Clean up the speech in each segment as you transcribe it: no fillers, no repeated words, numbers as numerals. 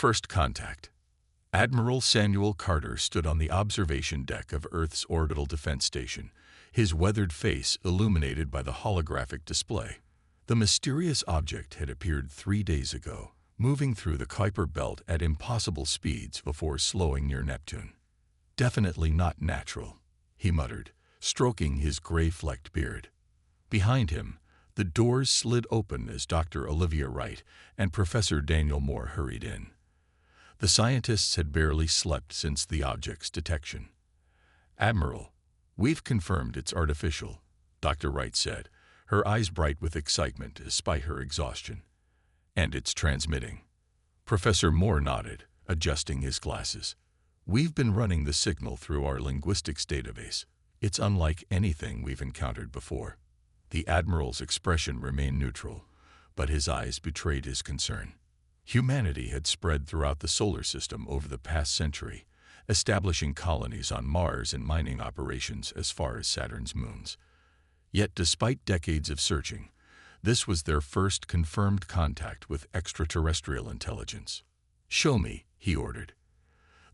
First contact. Admiral Samuel Carter stood on the observation deck of Earth's orbital defense station, his weathered face illuminated by the holographic display. The mysterious object had appeared 3 days ago, moving through the Kuiper belt at impossible speeds before slowing near Neptune. "Definitely not natural," he muttered, stroking his gray-flecked beard. Behind him, the doors slid open as Dr. Olivia Wright and Professor Daniel Moore hurried in. The scientists had barely slept since the object's detection. "Admiral, we've confirmed it's artificial," Dr. Wright said, her eyes bright with excitement despite her exhaustion. "And it's transmitting." Professor Moore nodded, adjusting his glasses. "We've been running the signal through our linguistics database. It's unlike anything we've encountered before." The Admiral's expression remained neutral, but his eyes betrayed his concern. Humanity had spread throughout the solar system over the past century, establishing colonies on Mars and mining operations as far as Saturn's moons. Yet despite decades of searching, this was their first confirmed contact with extraterrestrial intelligence. "Show me," he ordered.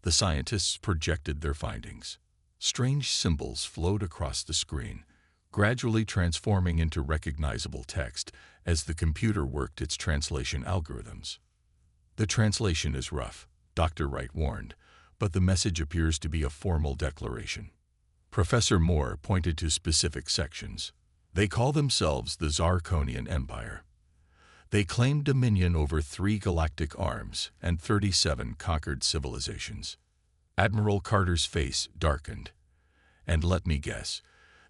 The scientists projected their findings. Strange symbols flowed across the screen, gradually transforming into recognizable text as the computer worked its translation algorithms. "The translation is rough," Dr. Wright warned, "but the message appears to be a formal declaration." Professor Moore pointed to specific sections. "They call themselves the Zarkonian Empire. They claim dominion over 3 galactic arms and 37 conquered civilizations." Admiral Carter's face darkened. "And let me guess,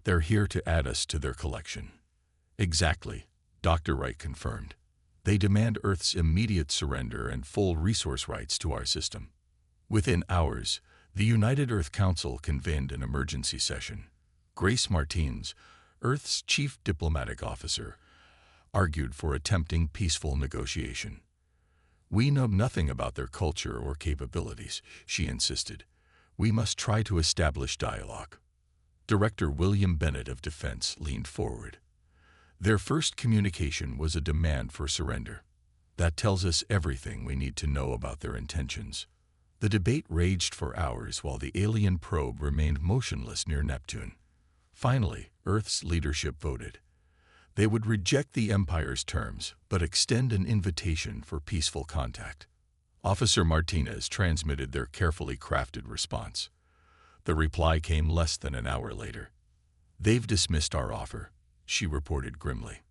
they're here to add us to their collection." "Exactly," Dr. Wright confirmed. "They demand Earth's immediate surrender and full resource rights to our system." Within hours, the United Earth Council convened an emergency session. Grace Martins, Earth's chief diplomatic officer, argued for attempting peaceful negotiation. "We know nothing about their culture or capabilities," she insisted. "We must try to establish dialogue." Director William Bennett of Defense leaned forward. "Their first communication was a demand for surrender. That tells us everything we need to know about their intentions." The debate raged for hours while the alien probe remained motionless near Neptune. Finally, Earth's leadership voted. They would reject the Empire's terms, but extend an invitation for peaceful contact. Officer Martinez transmitted their carefully crafted response. The reply came less than an hour later. "They've dismissed our offer," she reported grimly.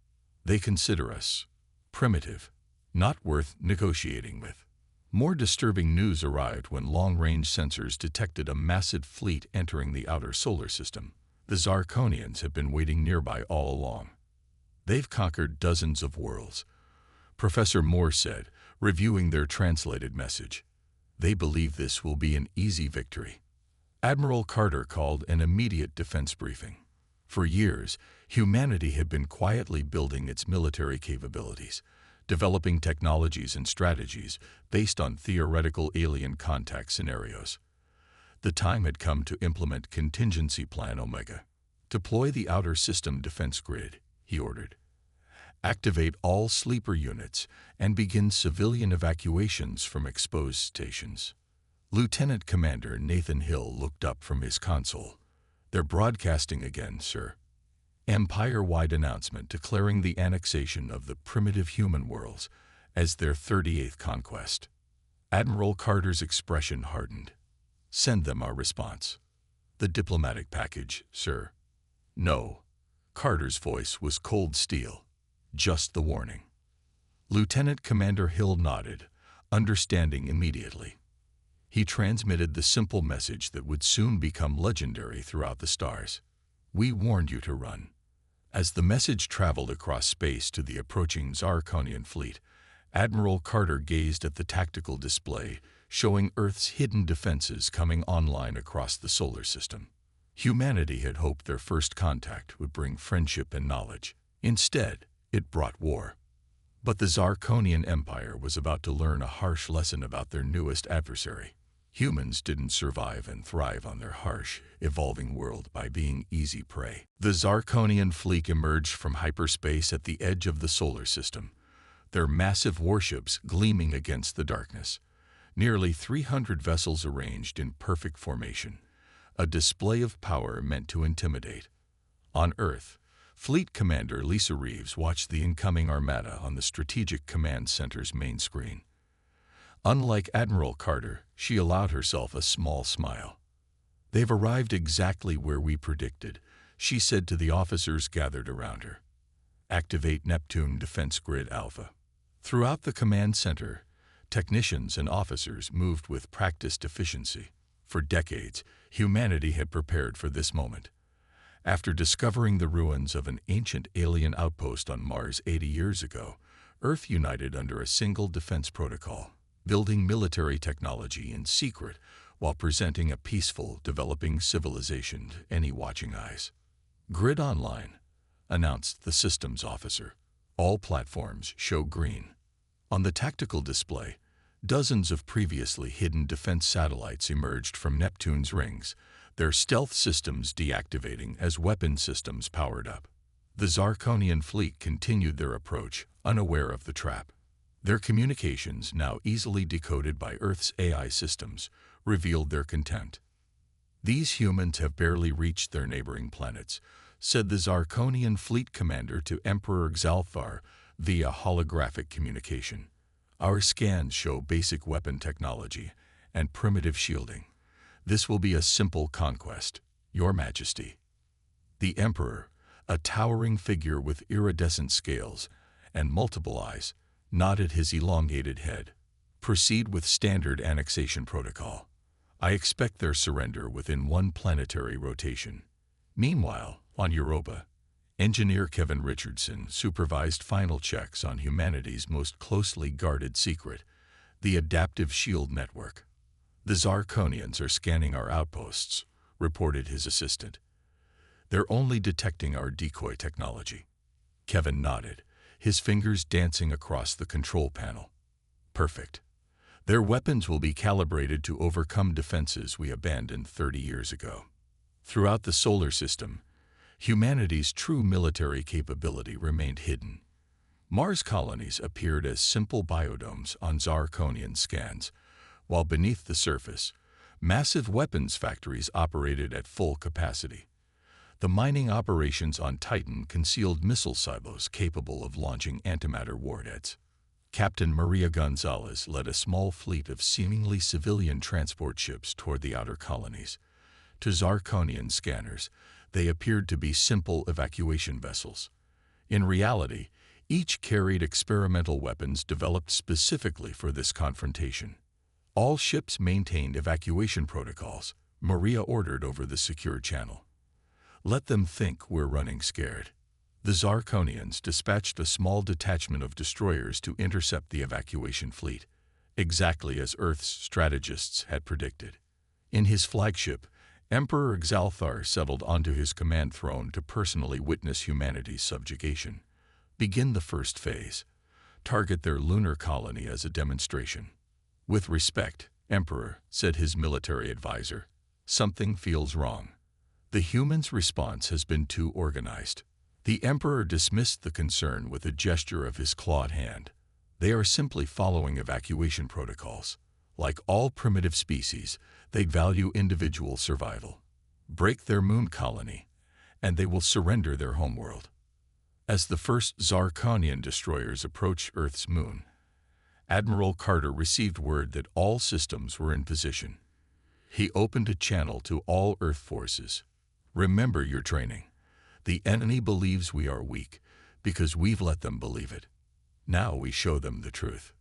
"They consider us primitive, not worth negotiating with." More disturbing news arrived when long-range sensors detected a massive fleet entering the outer solar system. The Zarkonians have been waiting nearby all along. "They've conquered dozens of worlds," Professor Moore said, reviewing their translated message. "They believe this will be an easy victory." Admiral Carter called an immediate defense briefing. For years, humanity had been quietly building its military capabilities, developing technologies and strategies based on theoretical alien contact scenarios. The time had come to implement Contingency Plan Omega. "Deploy the outer system defense grid," he ordered. "Activate all sleeper units and begin civilian evacuations from exposed stations." Lieutenant Commander Nathan Hill looked up from his console. "They're broadcasting again, sir." Empire-wide announcement declaring the annexation of the primitive human worlds as their 38th conquest. Admiral Carter's expression hardened. "Send them our response." "The diplomatic package, sir." "No." Carter's voice was cold steel. "Just the warning." Lieutenant Commander Hill nodded, understanding immediately. He transmitted the simple message that would soon become legendary throughout the stars. "We warned you to run." As the message traveled across space to the approaching Zarkonian fleet, Admiral Carter gazed at the tactical display, showing Earth's hidden defenses coming online across the solar system. Humanity had hoped their first contact would bring friendship and knowledge. Instead, it brought war. But the Zarkonian Empire was about to learn a harsh lesson about their newest adversary. Humans didn't survive and thrive on their harsh, evolving world by being easy prey. The Zarkonian fleet emerged from hyperspace at the edge of the solar system, their massive warships gleaming against the darkness. Nearly 300 vessels arranged in perfect formation, a display of power meant to intimidate. On Earth, Fleet Commander Lisa Reeves watched the incoming armada on the Strategic Command Center's main screen. Unlike Admiral Carter, she allowed herself a small smile. "They've arrived exactly where we predicted," she said to the officers gathered around her. "Activate Neptune Defense Grid Alpha." Throughout the command center, technicians and officers moved with practiced efficiency. For decades, humanity had prepared for this moment. After discovering the ruins of an ancient alien outpost on Mars 80 years ago, Earth united under a single defense protocol, building military technology in secret while presenting a peaceful, developing civilization to any watching eyes. "Grid Online," announced the systems officer. "All platforms show green." On the tactical display, dozens of previously hidden defense satellites emerged from Neptune's rings, their stealth systems deactivating as weapon systems powered up. The Zarkonian fleet continued their approach, unaware of the trap. Their communications, now easily decoded by Earth's AI systems, revealed their contempt. "These humans have barely reached their neighboring planets," said the Zarkonian fleet commander to Emperor Xalthar via holographic communication. "Our scans show basic weapon technology and primitive shielding. This will be a simple conquest, Your Majesty." The Emperor, a towering figure with iridescent scales and multiple eyes, nodded his elongated head. "Proceed with standard annexation protocol. I expect their surrender within one planetary rotation." Meanwhile, on Europa, engineer Kevin Richardson supervised final checks on humanity's most closely guarded secret, the adaptive shield network. "The Zarkonians are scanning our outposts," reported his assistant. "They're only detecting our decoy technology." Kevin nodded, his fingers dancing across the control panel. "Perfect. Their weapons will be calibrated to overcome defenses we abandoned 30 years ago." Throughout the solar system, humanity's true military capability remained hidden. Mars colonies appeared as simple biodomes on Zarkonian scans, while beneath the surface, massive weapons factories operated at full capacity. The mining operations on Titan concealed missile silos capable of launching antimatter warheads. Captain Maria Gonzalez led a small fleet of seemingly civilian transport ships toward the outer colonies. To Zarkonian scanners, they appeared to be simple evacuation vessels. In reality, each carried experimental weapons developed specifically for this confrontation. All ships maintained evacuation protocols, Maria ordered over the secure channel. "Let them think we're running scared." The Zarkonians dispatched a small detachment of destroyers to intercept the evacuation fleet, exactly as Earth's strategists had predicted. In his flagship, Emperor Xalthar settled onto his command throne to personally witness humanity's subjugation. "Begin the first phase. Target their lunar colony as a demonstration." "With respect, Emperor," said his military advisor, "something feels wrong. The humans' response has been too organized." The Emperor dismissed the concern with a gesture of his clawed hand. "They are simply following evacuation protocols. Like all primitive species, they value individual survival. Break their moon colony, and they will surrender their homeworld." As the first Zarkonian destroyers approached Earth's moon, Admiral Carter received word that all systems were in position. He opened a channel to all Earth forces. "Remember your training. The enemy believes we are weak because we've let them believe it. Now we show them the truth."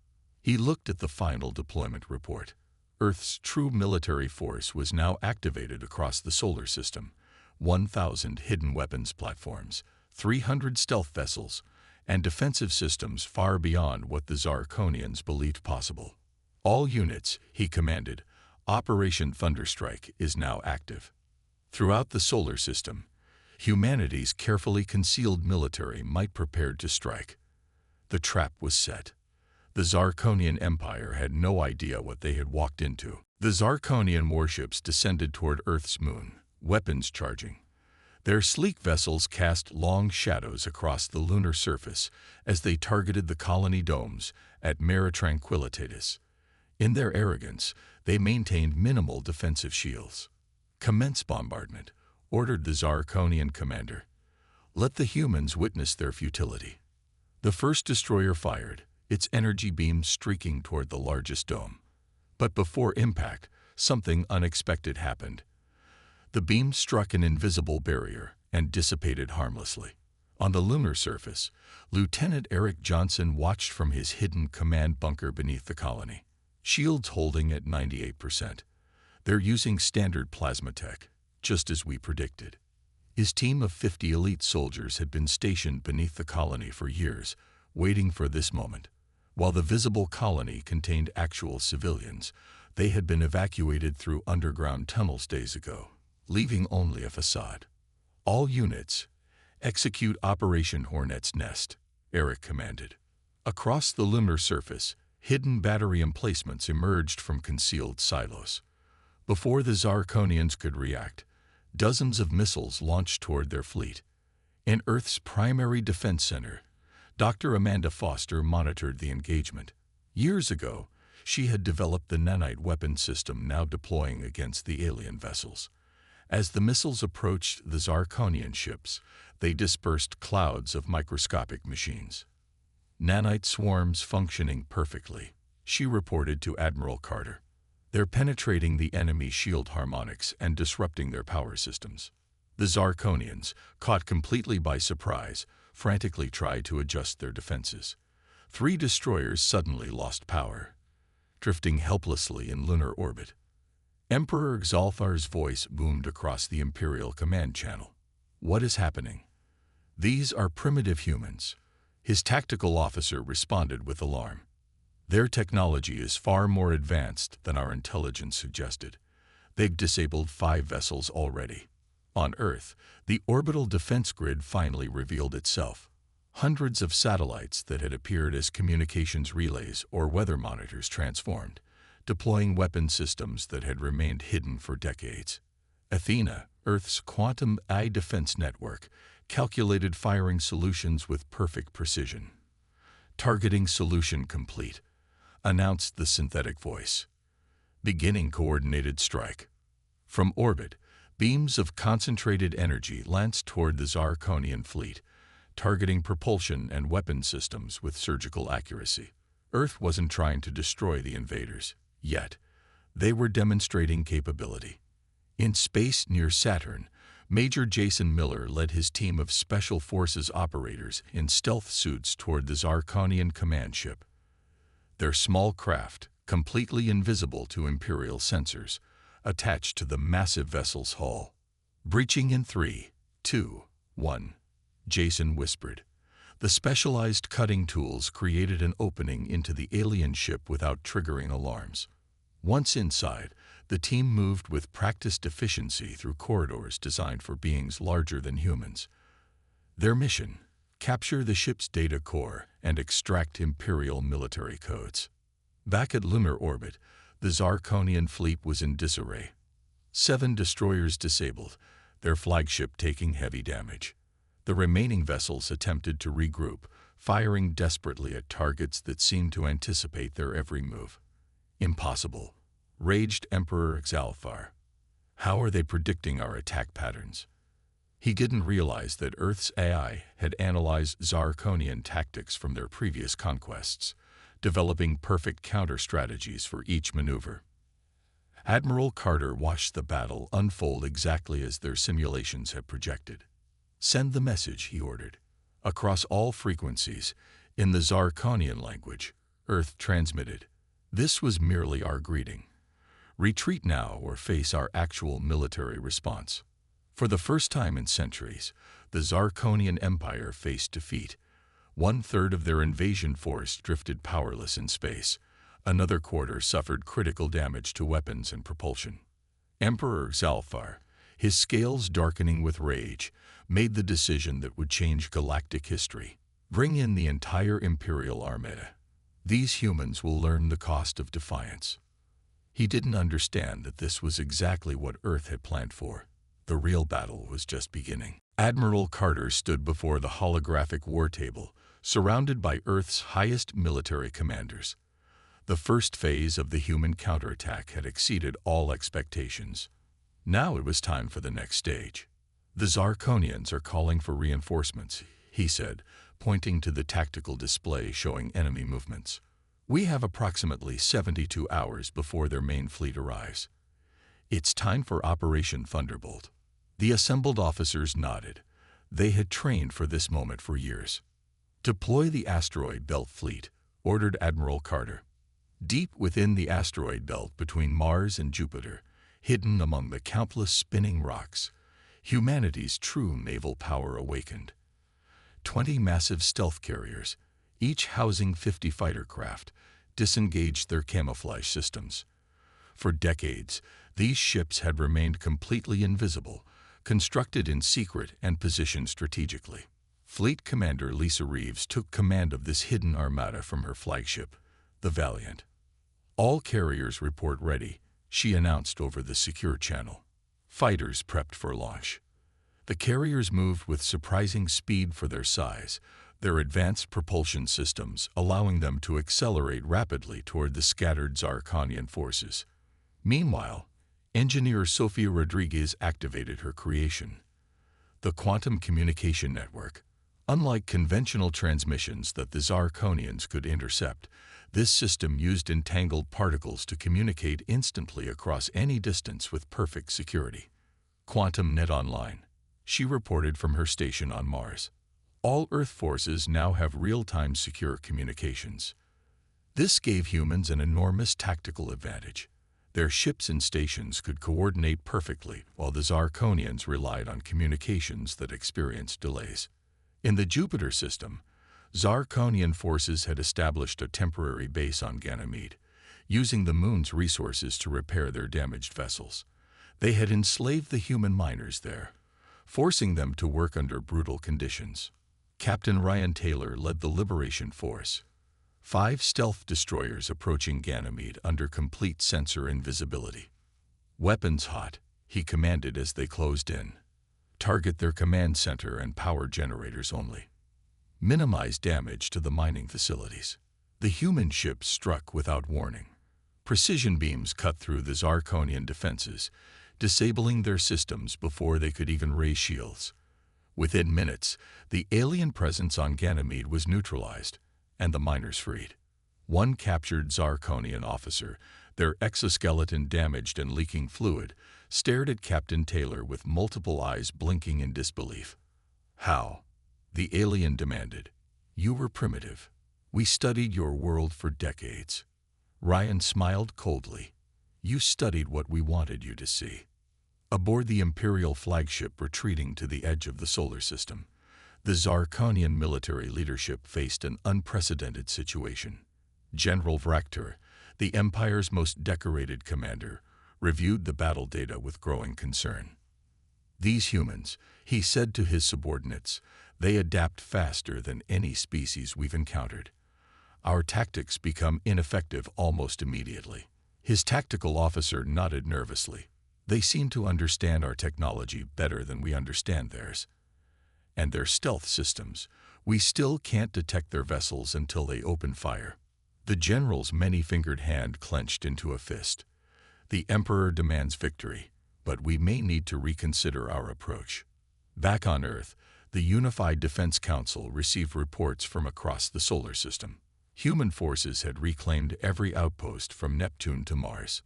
He looked at the final deployment report. Earth's true military force was now activated across the solar system. 1,000 hidden weapons platforms, 300 stealth vessels, and defensive systems far beyond what the Zarkonians believed possible. "All units," he commanded, "Operation Thunderstrike is now active." Throughout the solar system, humanity's carefully concealed military might prepare to strike. The trap was set. The Zarkonian Empire had no idea what they had walked into. The Zarkonian warships descended toward Earth's moon, weapons charging. Their sleek vessels cast long shadows across the lunar surface as they targeted the colony domes at Mare Tranquillitatis. In their arrogance, they maintained minimal defensive shields. "Commence bombardment," ordered the Zarkonian commander. "Let the humans witness their futility." The first destroyer fired, its energy beams streaking toward the largest dome. But before impact, something unexpected happened. The beam struck an invisible barrier and dissipated harmlessly. On the lunar surface, Lieutenant Eric Johnson watched from his hidden command bunker beneath the colony. Shields holding at 98%. They're using standard plasma tech, just as we predicted. His team of 50 elite soldiers had been stationed beneath the colony for years, waiting for this moment. While the visible colony contained actual civilians, they had been evacuated through underground tunnels days ago, leaving only a facade. "All units, execute Operation Hornet's Nest," Eric commanded. Across the lunar surface, hidden battery emplacements emerged from concealed silos. Before the Zarkonians could react, dozens of missiles launched toward their fleet. In Earth's primary defense center, Dr. Amanda Foster monitored the engagement. Years ago, she had developed the nanite weapon system now deploying against the alien vessels. As the missiles approached the Zarkonian ships, they dispersed clouds of microscopic machines. "Nanite swarms functioning perfectly," she reported to Admiral Carter. "They're penetrating the enemy shield harmonics and disrupting their power systems." The Zarkonians, caught completely by surprise, frantically tried to adjust their defenses. 3 destroyers suddenly lost power, drifting helplessly in lunar orbit. Emperor Xalthar's voice boomed across the Imperial command channel. "What is happening?" "These are primitive humans," his tactical officer responded with alarm. "Their technology is far more advanced than our intelligence suggested. They've disabled 5 vessels already." On Earth, the orbital defense grid finally revealed itself. Hundreds of satellites that had appeared as communications relays or weather monitors transformed, deploying weapon systems that had remained hidden for decades. Athena, Earth's quantum eye defense network, calculated firing solutions with perfect precision. "Targeting solution complete," announced the synthetic voice. "Beginning coordinated strike." From orbit, beams of concentrated energy lanced toward the Zarkonian fleet, targeting propulsion and weapon systems with surgical accuracy. Earth wasn't trying to destroy the invaders, yet. They were demonstrating capability. In space near Saturn, Major Jason Miller led his team of Special Forces operators in stealth suits toward the Zarkonian command ship. Their small craft, completely invisible to Imperial sensors, attached to the massive vessel's hull. "Breaching in 3, 2, 1, Jason whispered. The specialized cutting tools created an opening into the alien ship without triggering alarms. Once inside, the team moved with practiced efficiency through corridors designed for beings larger than humans. Their mission: capture the ship's data core and extract Imperial military codes. Back at lunar orbit, the Zarkonian fleet was in disarray. 7 destroyers disabled, their flagship taking heavy damage. The remaining vessels attempted to regroup, firing desperately at targets that seemed to anticipate their every move. "Impossible," raged Emperor Xalthar. "How are they predicting our attack patterns?" He didn't realize that Earth's AI had analyzed Zarkonian tactics from their previous conquests, developing perfect counter-strategies for each maneuver. Admiral Carter watched the battle unfold exactly as their simulations had projected. "Send the message," he ordered. Across all frequencies, in the Zarkonian language, Earth transmitted. "This was merely our greeting. Retreat now or face our actual military response." For the first time in centuries, the Zarkonian Empire faced defeat. 1/3 of their invasion force drifted powerless in space. Another quarter suffered critical damage to weapons and propulsion. Emperor Xalthar, his scales darkening with rage, made the decision that would change galactic history. Bring in the entire Imperial Armada. These humans will learn the cost of defiance. He didn't understand that this was exactly what Earth had planned for. The real battle was just beginning. Admiral Carter stood before the holographic war table, surrounded by Earth's highest military commanders. The first phase of the human counterattack had exceeded all expectations. Now it was time for the next stage. "The Zarkonians are calling for reinforcements," he said, pointing to the tactical display showing enemy movements. "We have approximately 72 hours before their main fleet arrives. It's time for Operation Thunderbolt." The assembled officers nodded. They had trained for this moment for years. "Deploy the asteroid belt fleet," ordered Admiral Carter. Deep within the asteroid belt between Mars and Jupiter, hidden among the countless spinning rocks, humanity's true naval power awakened. 20 massive stealth carriers, each housing 50 fighter craft, disengaged their camouflage systems. For decades, these ships had remained completely invisible, constructed in secret and positioned strategically. Fleet Commander Lisa Reeves took command of this hidden armada from her flagship, the Valiant. "All carriers report ready," she announced over the secure channel. Fighters prepped for launch. The carriers moved with surprising speed for their size, their advanced propulsion systems allowing them to accelerate rapidly toward the scattered Zarkonian forces. Meanwhile, engineer Sofia Rodriguez activated her creation, the Quantum Communication Network. Unlike conventional transmissions that the Zarkonians could intercept, this system used entangled particles to communicate instantly across any distance with perfect security. "Quantum Net online," she reported from her station on Mars. "All Earth forces now have real-time secure communications." This gave humans an enormous tactical advantage. Their ships and stations could coordinate perfectly, while the Zarkonians relied on communications that experienced delays. In the Jupiter system, Zarkonian forces had established a temporary base on Ganymede, using the moon's resources to repair their damaged vessels. They had enslaved the human miners there, forcing them to work under brutal conditions. Captain Ryan Taylor led the Liberation Force, 5 stealth destroyers approaching Ganymede under complete sensor invisibility. "Weapons hot," he commanded as they closed in. "Target their command center and power generators only. Minimize damage to the mining facilities." The human ships struck without warning. Precision beams cut through the Zarkonian defenses, disabling their systems before they could even raise shields. Within minutes, the alien presence on Ganymede was neutralized, and the miners freed. One captured Zarkonian officer, their exoskeleton damaged and leaking fluid, stared at Captain Taylor with multiple eyes blinking in disbelief. "How?" the alien demanded. "You were primitive. We studied your world for decades." Ryan smiled coldly. "You studied what we wanted you to see." Aboard the Imperial flagship retreating to the edge of the solar system, the Zarkonian military leadership faced an unprecedented situation. General Vraktor, the Empire's most decorated commander, reviewed the battle data with growing concern. "These humans," he said to his subordinates, "they adapt faster than any species we've encountered. Our tactics become ineffective almost immediately." His tactical officer nodded nervously. "They seem to understand our technology better than we understand theirs. And their stealth systems, we still can't detect their vessels until they open fire." The general's many-fingered hand clenched into a fist. "The Emperor demands victory, but we may need to reconsider our approach." Back on Earth, the Unified Defense Council received reports from across the solar system. Human forces had reclaimed every outpost from Neptune to Mars.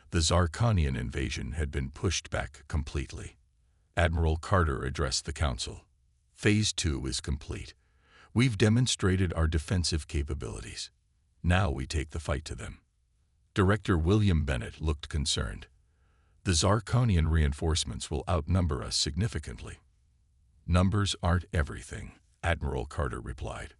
The Zarkonian invasion had been pushed back completely. Admiral Carter addressed the council. "Phase 2 is complete. We've demonstrated our defensive capabilities. Now we take the fight to them." Director William Bennett looked concerned. "The Zarkonian reinforcements will outnumber us significantly." "Numbers aren't everything," Admiral Carter replied.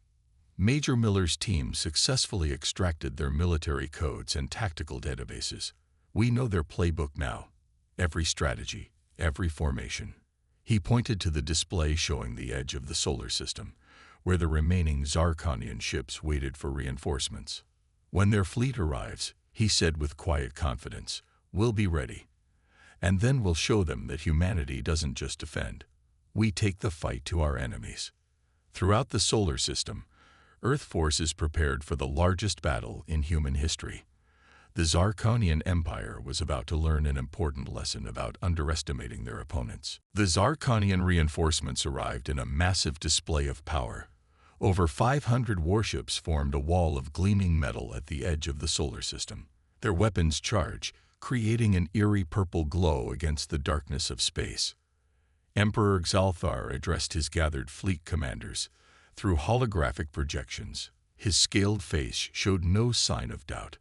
Major Miller's team successfully extracted their military codes and tactical databases. "We know their playbook now. Every strategy, every formation." He pointed to the display showing the edge of the solar system, where the remaining Zarkonian ships waited for reinforcements. "When their fleet arrives," he said with quiet confidence, "we'll be ready. And then we'll show them that humanity doesn't just defend. We take the fight to our enemies." Throughout the solar system, Earth forces prepared for the largest battle in human history. The Zarkonian Empire was about to learn an important lesson about underestimating their opponents. The Zarkonian reinforcements arrived in a massive display of power. Over 500 warships formed a wall of gleaming metal at the edge of the solar system. Their weapons charged, creating an eerie purple glow against the darkness of space. Emperor Xalthar addressed his gathered fleet commanders. Through holographic projections, his scaled face showed no sign of doubt.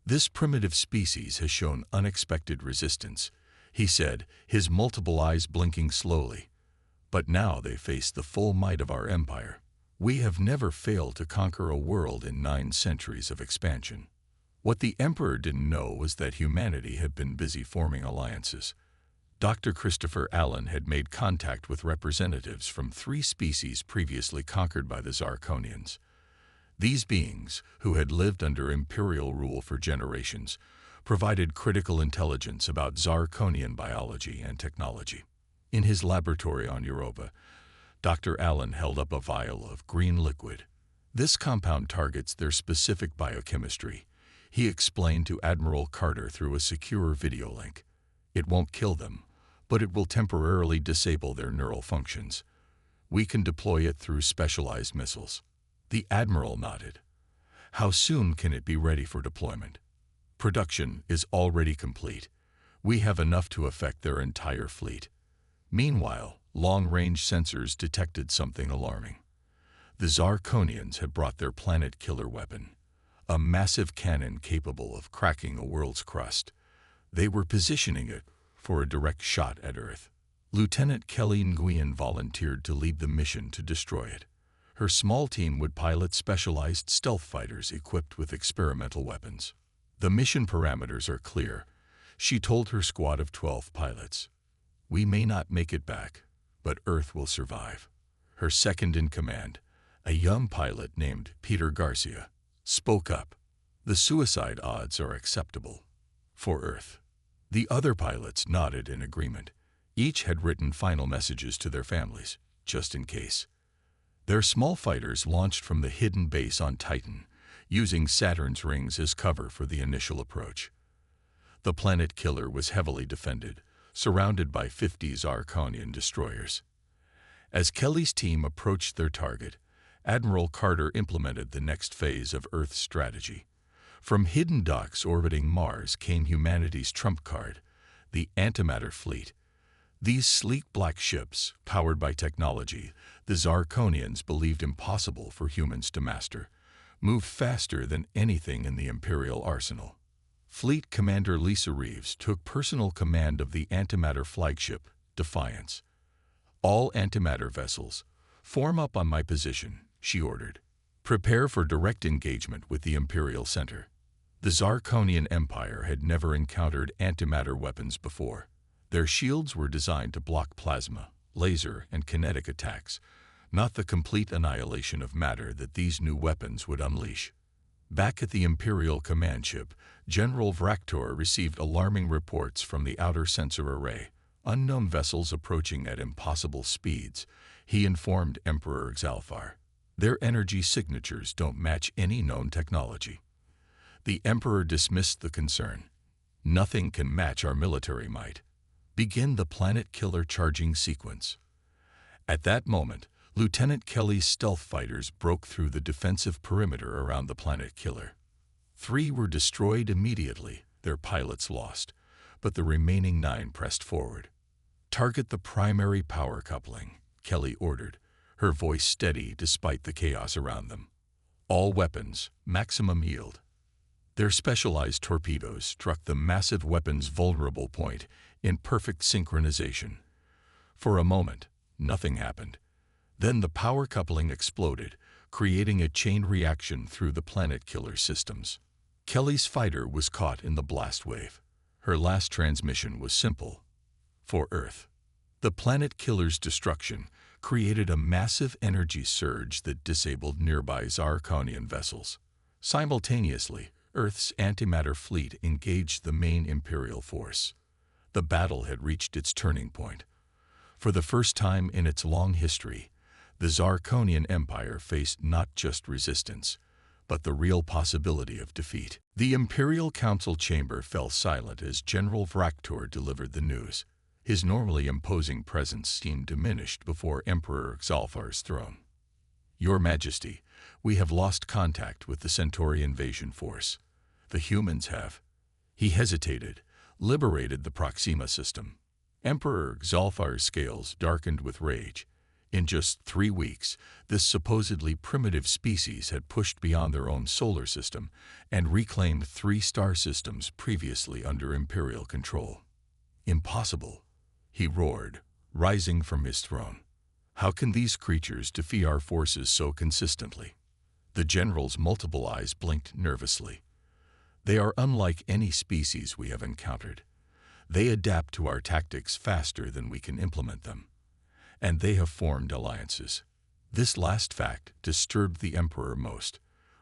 "This primitive species has shown unexpected resistance," he said, his multiple eyes blinking slowly. "But now they face the full might of our empire. We have never failed to conquer a world in 9 centuries of expansion." What the Emperor didn't know was that humanity had been busy forming alliances. Dr. Christopher Allen had made contact with representatives from 3 species previously conquered by the Zarkonians. These beings, who had lived under imperial rule for generations, provided critical intelligence about Zarkonian biology and technology. In his laboratory on Europa, Dr. Allen held up a vial of green liquid. "This compound targets their specific biochemistry," he explained to Admiral Carter through a secure video link. "It won't kill them, but it will temporarily disable their neural functions. We can deploy it through specialized missiles." The Admiral nodded. "How soon can it be ready for deployment?" "Production is already complete. We have enough to affect their entire fleet." Meanwhile, long-range sensors detected something alarming. The Zarkonians had brought their planet killer weapon, a massive cannon capable of cracking a world's crust. They were positioning it for a direct shot at Earth. Lieutenant Kelly Nguyen volunteered to lead the mission to destroy it. Her small team would pilot specialized stealth fighters equipped with experimental weapons. "The mission parameters are clear," she told her squad of 12 pilots. "We may not make it back, but Earth will survive." Her second-in-command, a young pilot named Peter Garcia, spoke up. "The suicide odds are acceptable for Earth." The other pilots nodded in agreement. Each had written final messages to their families, just in case. Their small fighters launched from the hidden base on Titan, using Saturn's rings as cover for the initial approach. The planet killer was heavily defended, surrounded by 50 Zarkonian destroyers. As Kelly's team approached their target, Admiral Carter implemented the next phase of Earth's strategy. From hidden docks orbiting Mars came humanity's trump card, the Antimatter Fleet. These sleek black ships, powered by technology the Zarkonians believed impossible for humans to master, moved faster than anything in the Imperial arsenal. Fleet Commander Lisa Reeves took personal command of the antimatter flagship, Defiance. "All antimatter vessels, form up on my position," she ordered. "Prepare for direct engagement with the Imperial Center." The Zarkonian Empire had never encountered antimatter weapons before. Their shields were designed to block plasma, laser, and kinetic attacks, not the complete annihilation of matter that these new weapons would unleash. Back at the Imperial command ship, General Vraktor received alarming reports from the outer sensor array. Unknown vessels approaching at impossible speeds, he informed Emperor Xalthar. "Their energy signatures don't match any known technology." The Emperor dismissed the concern. "Nothing can match our military might. Begin the planet killer charging sequence." At that moment, Lieutenant Kelly's stealth fighters broke through the defensive perimeter around the planet killer. 3 were destroyed immediately, their pilots lost, but the remaining 9 pressed forward. "Target the primary power coupling," Kelly ordered, her voice steady despite the chaos around them. "All weapons, maximum yield." Their specialized torpedoes struck the massive weapon's vulnerable point in perfect synchronization. For a moment, nothing happened. Then the power coupling exploded, creating a chain reaction through the planet killer systems. Kelly's fighter was caught in the blast wave. Her last transmission was simple: for Earth. The planet killer's destruction created a massive energy surge that disabled nearby Zarkonian vessels. Simultaneously, Earth's antimatter fleet engaged the main Imperial force. The battle had reached its turning point. For the first time in its long history, The Zarkonian Empire faced not just resistance, but the real possibility of defeat. The Imperial Council chamber fell silent as General Vraktor delivered the news. His normally imposing presence seemed diminished before Emperor Xalfar's throne. "Your Majesty, we have lost contact with the Centauri invasion force. The humans have." He hesitated, liberated the Proxima system. Emperor Xalfar's scales darkened with rage. In just 3 weeks, this supposedly primitive species had pushed beyond their own solar system and reclaimed 3 star systems previously under Imperial control. "Impossible," he roared, rising from his throne. "How can these creatures defy our forces so consistently?" The general's multiple eyes blinked nervously. "They are unlike any species we have encountered. They adapt to our tactics faster than we can implement them. And they have formed alliances." This last fact disturbed the emperor most.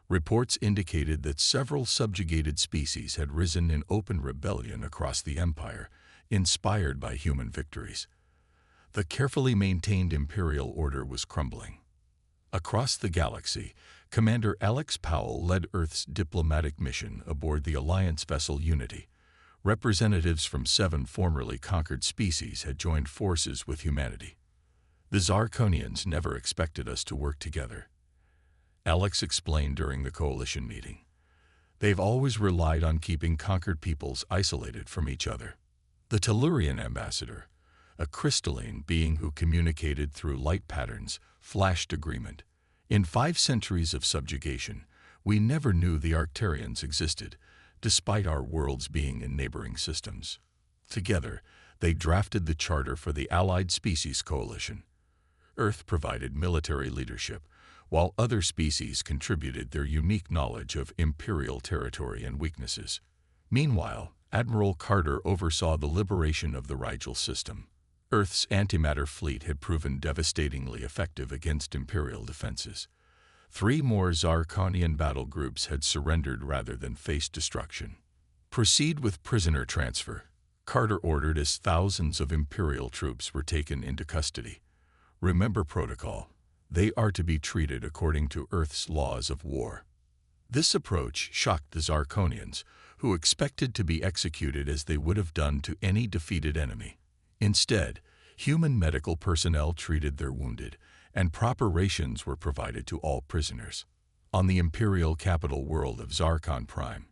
Reports indicated that several subjugated species had risen in open rebellion across the empire, inspired by human victories. The carefully maintained imperial order was crumbling. Across the galaxy, Commander Alex Powell led Earth's diplomatic mission aboard the Alliance vessel Unity. Representatives from 7 formerly conquered species had joined forces with humanity. "The Zarkonians never expected us to work together," Alex explained during the coalition meeting. "They've always relied on keeping conquered peoples isolated from each other." The Tellurian ambassador, a crystalline being who communicated through light patterns, flashed agreement. "In 5 centuries of subjugation, we never knew the Arcturians existed, despite our worlds being in neighboring systems." Together, they drafted the charter for the Allied Species Coalition. Earth provided military leadership, while other species contributed their unique knowledge of imperial territory and weaknesses. Meanwhile, Admiral Carter oversaw the liberation of the Rigel system. Earth's antimatter fleet had proven devastatingly effective against imperial defenses. 3 more Zarkonian battle groups had surrendered rather than face destruction. "Proceed with prisoner transfer," Carter ordered as thousands of imperial troops were taken into custody. "Remember protocol. They are to be treated according to Earth's laws of war." This approach shocked the Zarkonians, who expected to be executed as they would have done to any defeated enemy. Instead, human medical personnel treated their wounded, and proper rations were provided to all prisoners. On the imperial capital world of Zarkon Prime,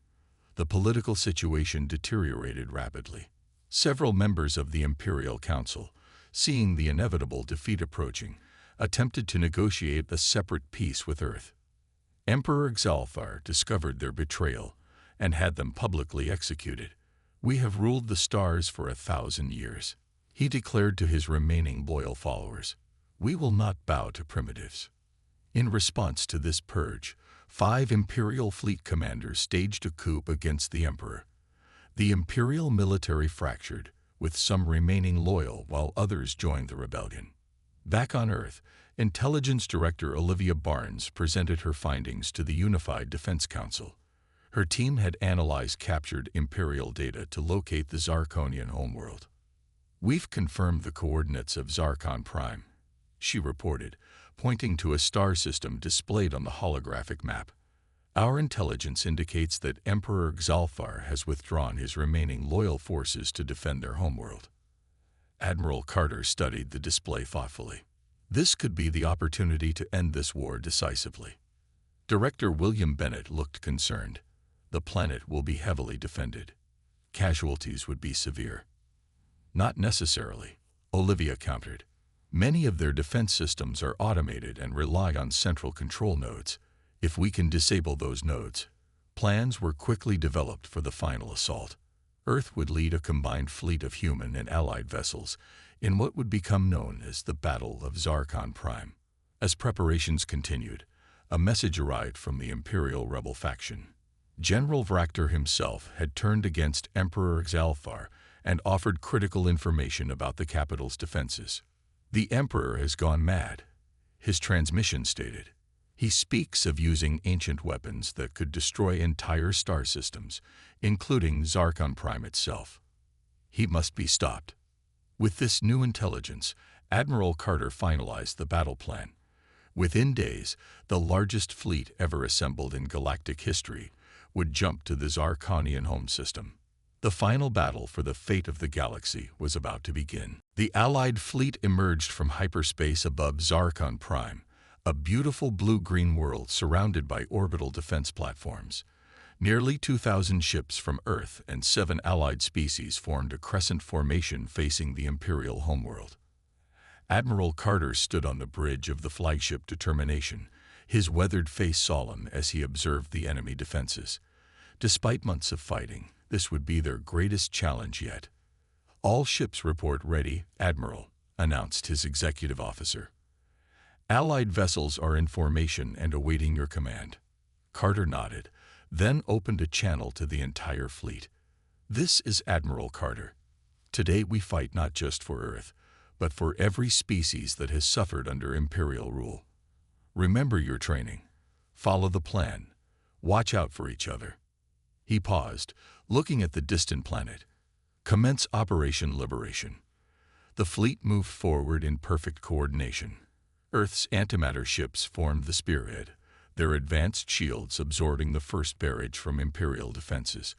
the political situation deteriorated rapidly. Several members of the Imperial Council, seeing the inevitable defeat approaching, attempted to negotiate a separate peace with Earth. Emperor Xalfar discovered their betrayal and had them publicly executed. "We have ruled the stars for 1,000 years," he declared to his remaining loyal followers. "We will not bow to primitives." In response to this purge, 5 Imperial fleet commanders staged a coup against the Emperor. The Imperial military fractured, with some remaining loyal while others joined the rebellion. Back on Earth, Intelligence Director Olivia Barnes presented her findings to the Unified Defense Council. Her team had analyzed captured Imperial data to locate the Zarkonian homeworld. "We've confirmed the coordinates of Zarkon Prime," she reported, pointing to a star system displayed on the holographic map. "Our intelligence indicates that Emperor Xalfar has withdrawn his remaining loyal forces to defend their homeworld." Admiral Carter studied the display thoughtfully. This could be the opportunity to end this war decisively. Director William Bennett looked concerned. "The planet will be heavily defended. Casualties would be severe." "Not necessarily," Olivia countered. "Many of their defense systems are automated and rely on central control nodes. If we can disable those nodes." Plans were quickly developed for the final assault. Earth would lead a combined fleet of human and allied vessels in what would become known as the Battle of Zarkon Prime. As preparations continued, a message arrived from the Imperial rebel faction. General Vraktor himself had turned against Emperor Xalfar and offered critical information about the capital's defenses. "The Emperor has gone mad," his transmission stated. "He speaks of using ancient weapons that could destroy entire star systems, including Zarkon Prime itself. He must be stopped." With this new intelligence, Admiral Carter finalized the battle plan. Within days, the largest fleet ever assembled in galactic history would jump to the Zarkonian home system. The final battle for the fate of the galaxy was about to begin. The Allied fleet emerged from hyperspace above Zarkon Prime, a beautiful blue-green world surrounded by orbital defense platforms. Nearly 2,000 ships from Earth and 7 allied species formed a crescent formation facing the Imperial homeworld. Admiral Carter stood on the bridge of the flagship Determination, his weathered face solemn as he observed the enemy defenses. Despite months of fighting, this would be their greatest challenge yet. "All ships report ready, Admiral," announced his executive officer. "Allied vessels are in formation and awaiting your command." Carter nodded, then opened a channel to the entire fleet. "This is Admiral Carter. Today we fight not just for Earth, but for every species that has suffered under Imperial rule. Remember your training. Follow the plan. Watch out for each other." He paused, looking at the distant planet. "Commence Operation Liberation." The fleet moved forward in perfect coordination. Earth's antimatter ships formed the spearhead, their advanced shields absorbing the first barrage from Imperial defenses.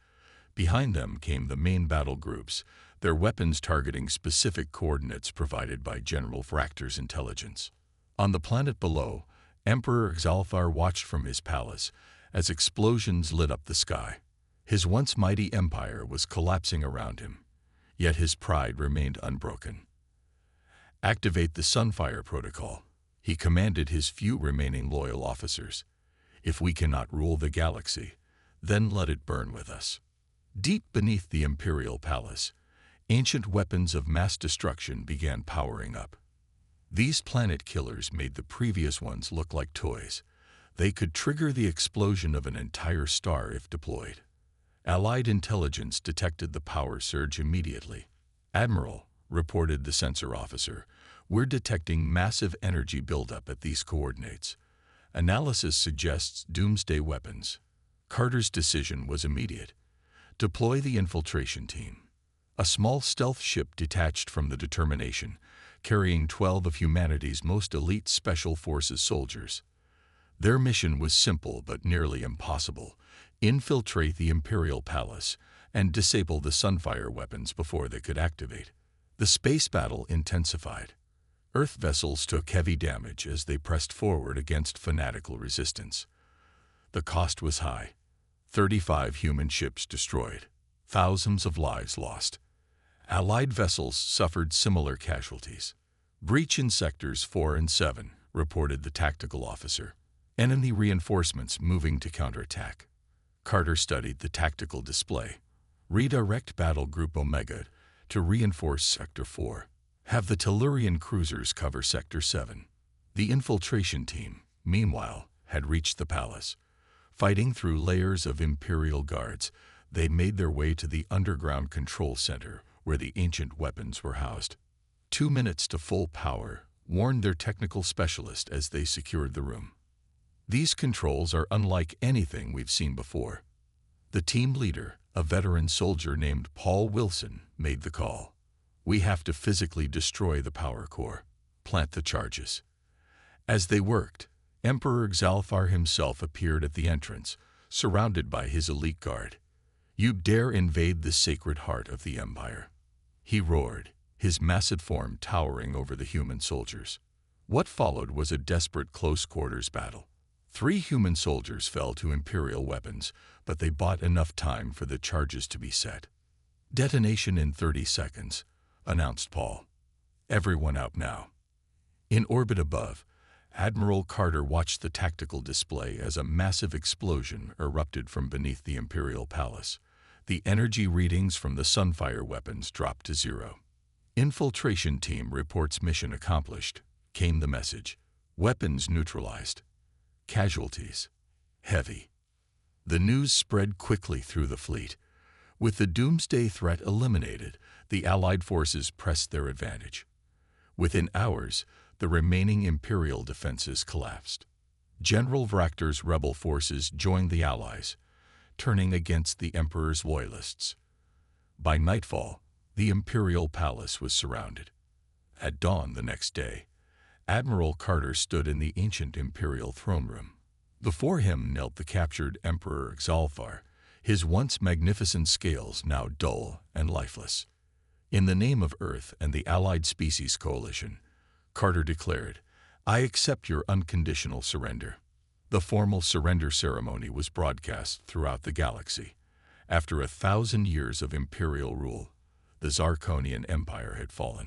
Behind them came the main battle groups, their weapons targeting specific coordinates provided by General Fractor's intelligence. On the planet below, Emperor Xalfar watched from his palace as explosions lit up the sky. His once mighty empire was collapsing around him, yet his pride remained unbroken. "Activate the Sunfire Protocol," he commanded his few remaining loyal officers. "If we cannot rule the galaxy, then let it burn with us." Deep beneath the Imperial Palace, ancient weapons of mass destruction began powering up. These planet killers made the previous ones look like toys. They could trigger the explosion of an entire star if deployed. Allied intelligence detected the power surge immediately. "Admiral," reported the sensor officer, "we're detecting massive energy buildup at these coordinates. Analysis suggests doomsday weapons." Carter's decision was immediate. Deploy the infiltration team. A small stealth ship detached from the Determination, carrying 12 of humanity's most elite Special Forces soldiers. Their mission was simple but nearly impossible: infiltrate the Imperial Palace and disable the Sunfire weapons before they could activate. The space battle intensified. Earth vessels took heavy damage as they pressed forward against fanatical resistance. The cost was high: 35 human ships destroyed, thousands of lives lost. Allied vessels suffered similar casualties. "Breach in sectors 4 and 7, reported the tactical officer. "Enemy reinforcements moving to counterattack." Carter studied the tactical display. "Redirect Battle Group Omega to reinforce Sector 4. Have the Tellurian cruisers cover Sector 7. The infiltration team, meanwhile, had reached the palace. Fighting through layers of Imperial guards, they made their way to the underground control center where the ancient weapons were housed. 2 minutes to full power, warned their technical specialist as they secured the room. "These controls are unlike anything we've seen before." The team leader, a veteran soldier named Paul Wilson, made the call. "We have to physically destroy the power core. Plant the charges." As they worked, Emperor Xalfar himself appeared at the entrance, surrounded by his elite guard. "You dare invade the sacred heart of the Empire," he roared, his massive form towering over the human soldiers. What followed was a desperate close-quarters battle. 3 human soldiers fell to Imperial weapons, but they bought enough time for the charges to be set. "Detonation in 30 seconds, announced Paul. "Everyone out now." In orbit above, Admiral Carter watched the tactical display as a massive explosion erupted from beneath the Imperial Palace. The energy readings from the Sunfire weapons dropped to 0. "Infiltration team reports mission accomplished," came the message. "Weapons neutralized. Casualties heavy." The news spread quickly through the fleet. With the doomsday threat eliminated, the Allied forces pressed their advantage. Within hours, the remaining Imperial defenses collapsed. General Fractor's rebel forces joined the Allies, turning against the Emperor's loyalists. By nightfall, the Imperial Palace was surrounded. At dawn the next day, Admiral Carter stood in the ancient imperial throne room. Before him knelt the captured Emperor Xalfar, his once magnificent scales now dull and lifeless. In the name of Earth and the Allied Species Coalition, Carter declared, "I accept your unconditional surrender." The formal surrender ceremony was broadcast throughout the galaxy. After 1,000 years of imperial rule, the Zarkonian Empire had fallen.